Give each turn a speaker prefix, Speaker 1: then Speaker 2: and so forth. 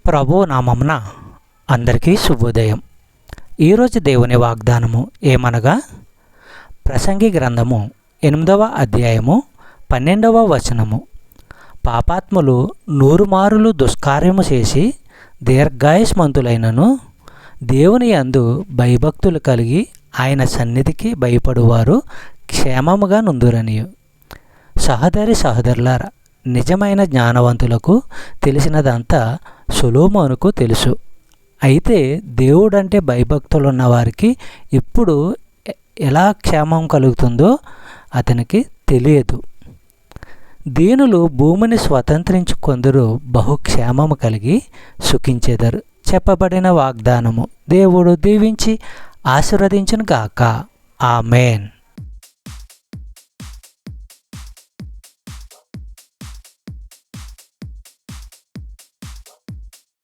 Speaker 1: ప్రభు నామమున అందరికీ శుభోదయం. ఈరోజు దేవుని వాగ్దానము ఏమనగా, ప్రసంగి గ్రంథము 8వ అధ్యాయము 12వ వచనము. పాపాత్ములు 100 మారులు దుష్కార్యము చేసి దీర్ఘాయుష్మంతులైనను దేవుని యందు భయభక్తులు కలిగి ఆయన సన్నిధికి భయపడువారు క్షేమముగా నుందురనియు. సహోదరులారా, నిజమైన జ్ఞానవంతులకు తెలిసినదంతా సొలొమోనుకు తెలుసు. అయితే దేవుడంటే భయభక్తులున్న వారికి ఇప్పుడు ఎలా క్షేమం కలుగుతుందో అతనికి తెలియదు. దీనులు భూమిని స్వతంత్రించుకొందరు బహుక్షేమము కలిగి సుఖించెదరు. చెప్పబడిన వాగ్దానము దేవుడు దీవించి ఆశీర్వదించును గాక. ఆమేన్.